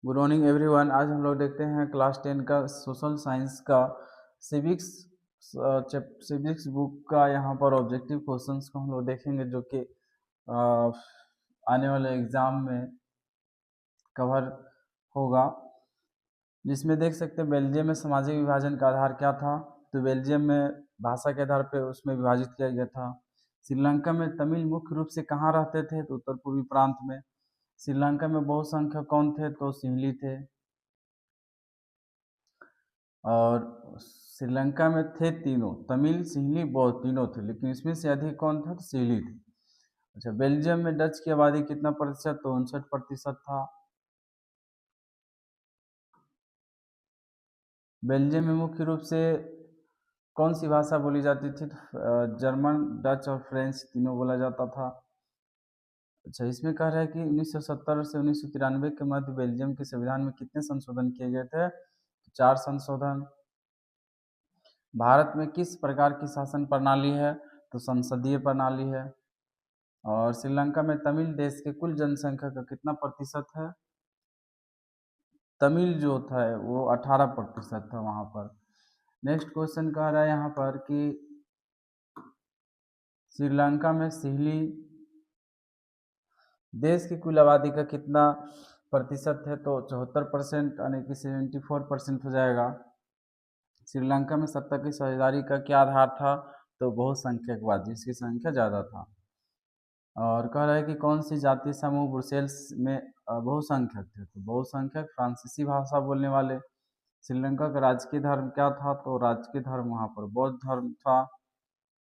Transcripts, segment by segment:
Good morning everyone. आज हम लोग देखते हैं क्लास 10 का सोशल साइंस का सिविक्स सिविक्स बुक का यहाँ पर ऑब्जेक्टिव क्वेश्चंस को हम लोग देखेंगे जो कि आने वाले एग्जाम में कवर होगा। जिसमें देख सकते हैं बेल्जियम में सामाजिक विभाजन का आधार क्या था, तो बेल्जियम में भाषा के आधार पर उसमें विभाजित किया गया था। श्रीलंका में तमिल मुख्य रूप से कहाँ रहते थे, तो उत्तर पूर्वी प्रांत में। श्रीलंका में बहुसंख्यक कौन थे, तो सिंहली थे। और श्रीलंका में थे तीनों, तमिल, सिंहली, बौद्ध तीनों थे, लेकिन इसमें से अधिक कौन था, तो सिंहली थे। अच्छा, बेल्जियम में डच की आबादी कितना प्रतिशत, तो 59% था। बेल्जियम में मुख्य रूप से कौन सी भाषा बोली जाती थी, जर्मन, डच और फ्रेंच तीनों बोला जाता था। अच्छा, इसमें कह रहा है कि 1970 से 1993 के मध्य बेल्जियम के संविधान में कितने संशोधन किए गए थे, 4 संशोधन। भारत में किस प्रकार की शासन प्रणाली है, तो संसदीय प्रणाली है। और श्रीलंका में तमिल देश के कुल जनसंख्या का कितना प्रतिशत है, तमिल जो था वो 18% था वहाँ पर। नेक्स्ट क्वेश्चन कह रहा है यहाँ पर कि श्रीलंका में सिंहली देश की कुल आबादी का कितना प्रतिशत है, तो 74%, यानी कि 74% हो जाएगा। श्रीलंका में सत्ता की साझेदारी का क्या आधार था, तो बहुसंख्यकवाद, जिसकी संख्या ज़्यादा था। और कह रहा है कि कौन सी जातीय समूह ब्रुसेल्स में बहुसंख्यक थे, तो बहुसंख्यक फ्रांसीसी भाषा बोलने वाले। श्रीलंका का राजकीय धर्म क्या था, तो राजकीय धर्म वहाँ पर बौद्ध धर्म था।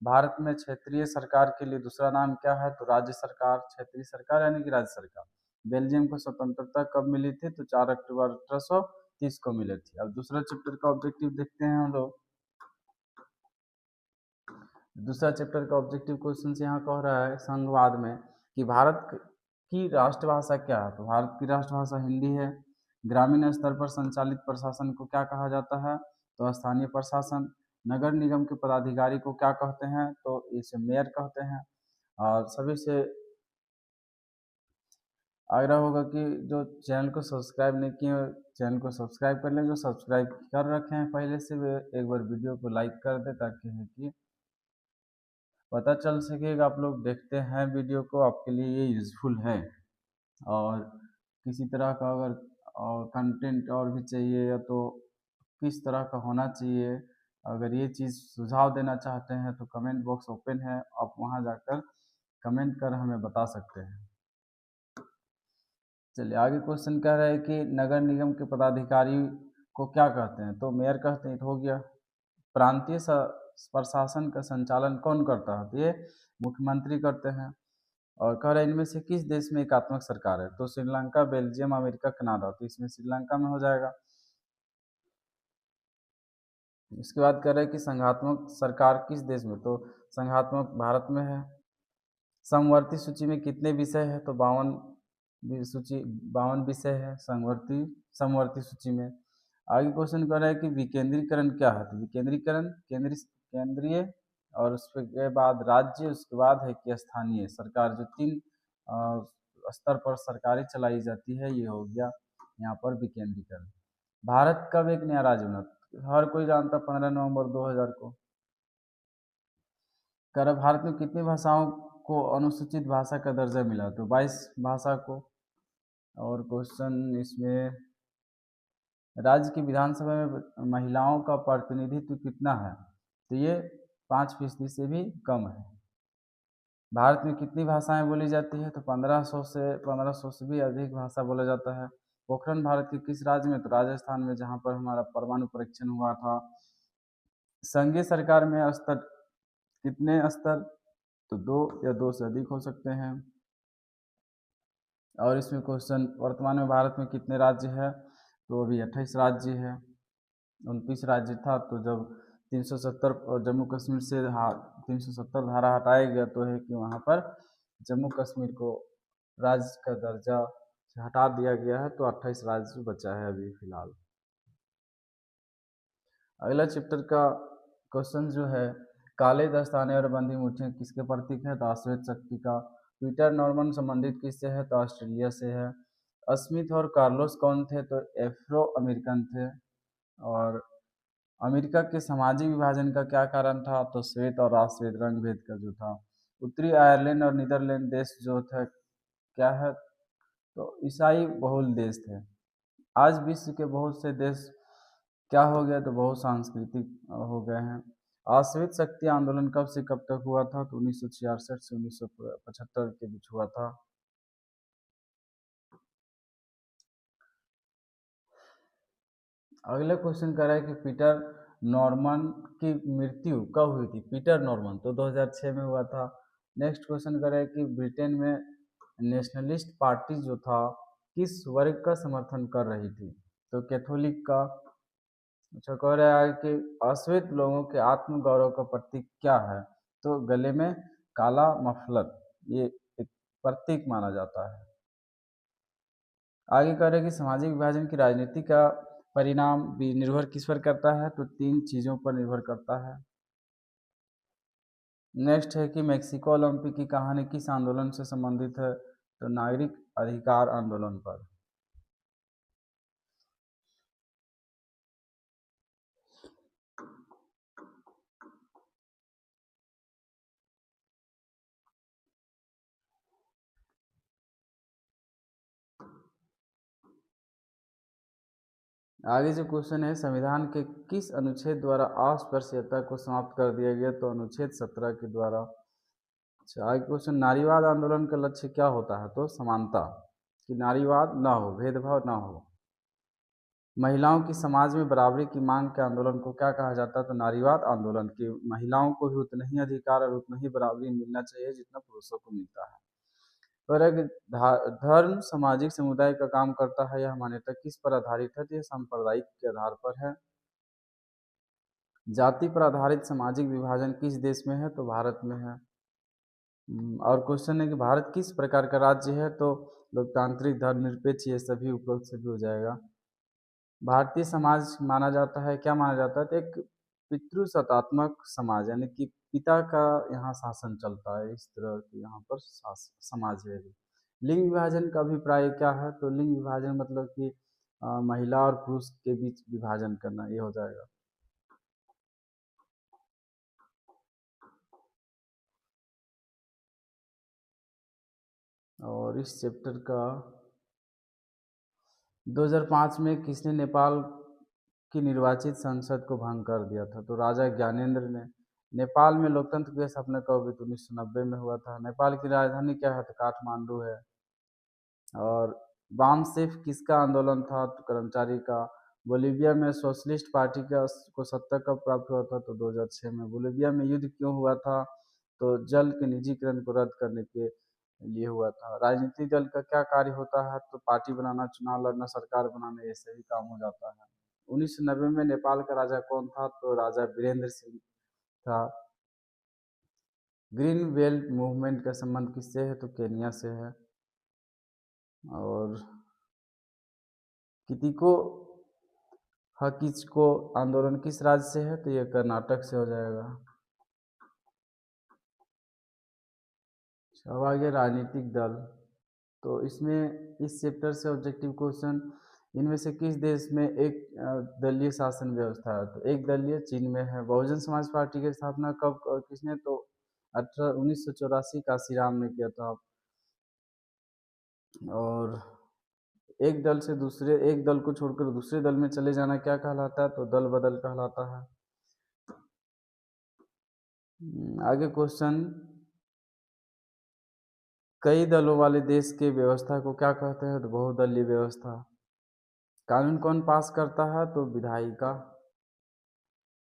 भारत में क्षेत्रीय सरकार के लिए दूसरा नाम क्या है, तो राज्य सरकार, क्षेत्रीय सरकार यानी कि राज्य सरकार। बेल्जियम को स्वतंत्रता कब मिली थी, तो 4 अक्टूबर 1830 को मिली थी। अब दूसरा चैप्टर का ऑब्जेक्टिव देखते हैं हम लोग। दूसरा चैप्टर का ऑब्जेक्टिव क्वेश्चन यहाँ कह रहा है संघवाद में कि भारत की राष्ट्रभाषा क्या है, तो भारत की राष्ट्रभाषा हिंदी है। ग्रामीण स्तर पर संचालित प्रशासन को क्या कहा जाता है, तो स्थानीय प्रशासन। नगर निगम के पदाधिकारी को क्या कहते हैं, तो इसे मेयर कहते हैं। और सभी से आग्रह होगा कि जो चैनल को सब्सक्राइब नहीं किए चैनल को सब्सक्राइब कर लें, जो सब्सक्राइब कर रखे हैं पहले से वे एक बार वीडियो को लाइक कर दें, ताकि है कि पता चल सकेगा आप लोग देखते हैं वीडियो को, आपके लिए ये यूज़फुल है। और किसी तरह का अगर कंटेंट और भी चाहिए, या तो किस तरह का होना चाहिए, अगर ये चीज़ सुझाव देना चाहते हैं तो कमेंट बॉक्स ओपन है, आप वहां जाकर कमेंट कर हमें बता सकते हैं। चलिए आगे क्वेश्चन कह रहा है कि नगर निगम के पदाधिकारी को क्या कहते हैं, तो मेयर कहते हैं, तो हो गया। प्रांतीय प्रशासन का संचालन कौन करता है, तो ये मुख्यमंत्री करते हैं। और कह रहे हैं इनमें से किस देश में एकात्मक सरकार है, तो श्रीलंका, बेल्जियम, अमेरिका, कनाडा, तो इसमें श्रीलंका में हो जाएगा। इसके बाद कह रहे हैं कि संघात्मक सरकार किस देश में, तो संघात्मक भारत में है। समवर्ती सूची में कितने विषय है, तो 52 विषय है समवर्ती सूची में। आगे क्वेश्चन कर रहा है कि विकेंद्रीकरण क्या है, तो विकेंद्रीकरण केंद्रीय और उसके बाद राज्य, उसके बाद है कि स्थानीय सरकार, जो 3 स्तर पर सरकारें चलाई जाती है, ये हो गया यहाँ पर विकेंद्रीकरण। भारत कब एक नया राज्य बना, हर कोई जानता 15 नवंबर 2000 को। कर भारत में कितनी भाषाओं को अनुसूचित भाषा का दर्जा मिला, तो 22 भाषा को। और क्वेश्चन इसमें राज्य की विधानसभा में महिलाओं का प्रतिनिधित्व कितना है, तो ये 5% से भी कम है। भारत में कितनी भाषाएं बोली जाती है, तो 1500 से भी अधिक भाषा बोला जाता है। पोखरण भारत के किस राज्य में, तो राजस्थान में, जहाँ पर हमारा परमाणु परीक्षण हुआ था। संघीय सरकार में स्तर कितने स्तर, तो 2 या 2 से अधिक हो सकते हैं। और इसमें क्वेश्चन वर्तमान में भारत में कितने राज्य है, तो अभी 28 राज्य है। 29 राज्य था, तो जब 370 और जम्मू कश्मीर से 370 धारा हटाया गया, तो है कि वहाँ पर जम्मू कश्मीर को राज्य का दर्जा से हटा दिया गया है, तो 28 राज्य बचा है अभी फिलहाल। अगला चैप्टर का क्वेश्चन जो है, काले दस्ताने और बंदी मुठ्ठियाँ किसके प्रतीक है, तो अश्वेत शक्ति का। पीटर नॉर्मन संबंधित किससे है, तो ऑस्ट्रेलिया से है। स्मिथ और कार्लोस कौन थे? तो एफ्रो अमेरिकन थे। और अमेरिका के सामाजिक विभाजन का क्या कारण था? तो श्वेत और राष्ट्रभेद, रंग भेद का जो था। उत्तरी आयरलैंड और नीदरलैंड देश जो थे क्या है? तो ईसाई बहुल देश थे। आज विश्व के बहुत से देश क्या हो गया? तो बहुत सांस्कृतिक हो गए हैं। आश्रित शक्ति आंदोलन कब से कब तक हुआ था? तो 1966 से 1975 के बीच हुआ था। अगला क्वेश्चन कर रहा है कि पीटर नॉर्मन की मृत्यु कब हुई थी? पीटर नॉर्मन तो 2006 में हुआ था। नेक्स्ट क्वेश्चन कर रहा है कि ब्रिटेन में नेशनलिस्ट पार्टी जो था किस वर्ग का समर्थन कर रही थी? तो कैथोलिक का। अच्छा, कह रहा है कि अश्वेत लोगों के आत्मगौरव का प्रतीक क्या है? तो गले में काला मफलर, ये एक प्रतीक माना जाता है। आगे कह रहे हैं कि सामाजिक विभाजन की राजनीति का परिणाम भी निर्भर किस पर करता है? तो 3 चीज़ों पर निर्भर करता है। नेक्स्ट है कि मेक्सिको ओलंपिक की कहानी किस आंदोलन से संबंधित है? तो नागरिक अधिकार आंदोलन पर। आगे जो क्वेश्चन है, संविधान के किस अनुच्छेद द्वारा अस्पृश्यता को समाप्त कर दिया गया? तो अनुच्छेद 17 के द्वारा। अच्छा, आगे क्वेश्चन, नारीवाद आंदोलन का लक्ष्य क्या होता है? तो समानता, कि नारीवाद ना हो, भेदभाव ना हो। महिलाओं की समाज में बराबरी की मांग के आंदोलन को क्या कहा जाता है? तो नारीवाद आंदोलन। की महिलाओं को भी उतना ही अधिकार और उतना ही बराबरी मिलना चाहिए जितना पुरुषों को मिलता है। और एक धर्म सामाजिक समुदाय का काम करता है, यह मान्यता किस पर आधारित है? तो यह सांप्रदायिक के आधार पर है। जाति पर आधारित सामाजिक विभाजन किस देश में है? तो भारत में है। और क्वेश्चन है कि भारत किस प्रकार का राज्य है? तो लोकतांत्रिक, धर्मनिरपेक्ष, ये सभी उपरोक्त से भी हो जाएगा। भारतीय समाज माना जाता है, क्या माना जाता है? तो एक पितृसत्तात्मक समाज, यानी कि पिता का यहाँ शासन चलता है, इस तरह की यहाँ पर समाज है। लिंग विभाजन का अभिप्राय क्या है? तो लिंग विभाजन मतलब कि महिला और पुरुष के बीच विभाजन करना, ये हो जाएगा। और इस चैप्टर का 2005 में किसने नेपाल की निर्वाचित संसद को भंग कर दिया था? तो राजा ज्ञानेंद्र ने। नेपाल में लोकतंत्र की स्थापना कब हुई? तो 1990 में हुआ था। नेपाल की राजधानी क्या है? तो काठमांडू है। और वामसेफ किसका आंदोलन था? तो कर्मचारी का। बोलीविया में सोशलिस्ट पार्टी का को सत्ता कब प्राप्त हुआ था? तो 2006 में। बोलीविया में युद्ध क्यों हुआ था? तो जल के निजीकरण को रद्द करने के लिए हुआ था। राजनीतिक दल का क्या कार्य होता है? तो पार्टी बनाना, चुनाव लड़ना, सरकार बनाना, ये सभी काम हो जाता है। 1990 में नेपाल का राजा कौन था? तो राजा वीरेंद्र सिंह था। ग्रीन बेल्ट मूवमेंट का संबंध किससे है? तो केनिया से है। और कितिको हकिचको आंदोलन किस राज्य से है? तो ये कर्नाटक से हो जाएगा। अब आ गया राजनीतिक दल। तो इसमें इस चैप्टर से ऑब्जेक्टिव क्वेश्चन, इनमें से किस देश में एक दलीय शासन व्यवस्था है? तो एक दलीय चीन में है। बहुजन समाज पार्टी की स्थापना कब और किसने? तो 1984 काशीराम ने किया था। और एक दल को छोड़कर दूसरे दल में चले जाना क्या कहलाता है? तो दल बदल कहलाता है। आगे क्वेश्चन, कई दलों वाले देश के व्यवस्था को क्या कहते हैं? तो बहुदलीय व्यवस्था। कानून कौन पास करता है? तो विधायिका।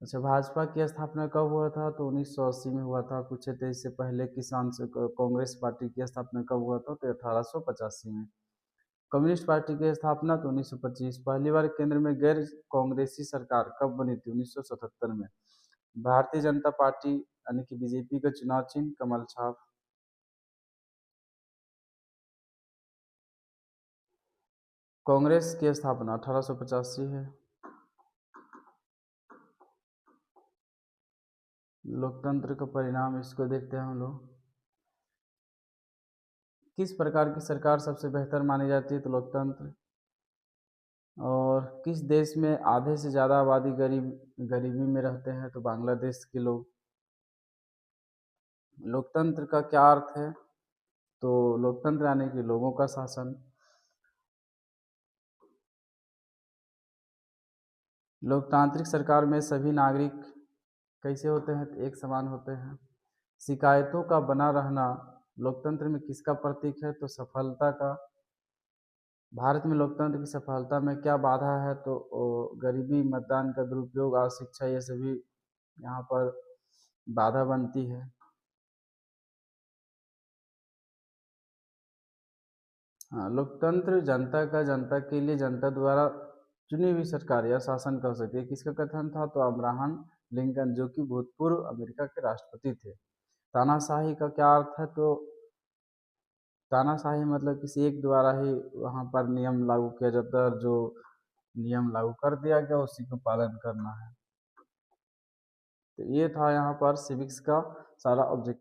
अच्छा, भाजपा की स्थापना कब हुआ था? तो 1980 में हुआ था। पूछे थे इससे पहले किसान से कांग्रेस पार्टी की स्थापना कब हुआ था? तो 1885 में। कम्युनिस्ट पार्टी की स्थापना तो 1925। पहली बार केंद्र में गैर कांग्रेसी सरकार कब बनी थी? 1977 में। भारतीय जनता पार्टी यानी कि बीजेपी का चुनाव चिन्ह कमल छाप। कांग्रेस की स्थापना 1885 है। लोकतंत्र का परिणाम, इसको देखते हैं हम लोग। किस प्रकार की सरकार सबसे बेहतर मानी जाती है? तो लोकतंत्र। और किस देश में आधे से ज़्यादा आबादी गरीबी में रहते हैं? तो बांग्लादेश के लोग। लोकतंत्र का क्या अर्थ है? तो लोकतंत्र यानी कि लोगों का शासन। लोकतांत्रिक सरकार में सभी नागरिक कैसे होते हैं? तो एक समान होते हैं। शिकायतों का बना रहना लोकतंत्र में किसका प्रतीक है? तो सफलता का। भारत में लोकतंत्र की सफलता में क्या बाधा है? तो गरीबी, मतदान का दुरुपयोग, अशिक्षा, ये सभी यहाँ पर बाधा बनती है। हाँ, लोकतंत्र जनता का, जनता के लिए, जनता द्वारा चुनी हुई सरकार या शासन कर सकती है। किसका कथन था? तो अब्राहम लिंकन, जो कि भूतपूर्व अमेरिका के राष्ट्रपति थे। तानाशाही का क्या अर्थ है? तो तानाशाही मतलब किसी एक द्वारा ही वहाँ पर नियम लागू किया जाता है, और जो नियम लागू कर दिया गया उसी को पालन करना है। तो ये था यहाँ पर सिविक्स का सारा ऑब्जेक्ट।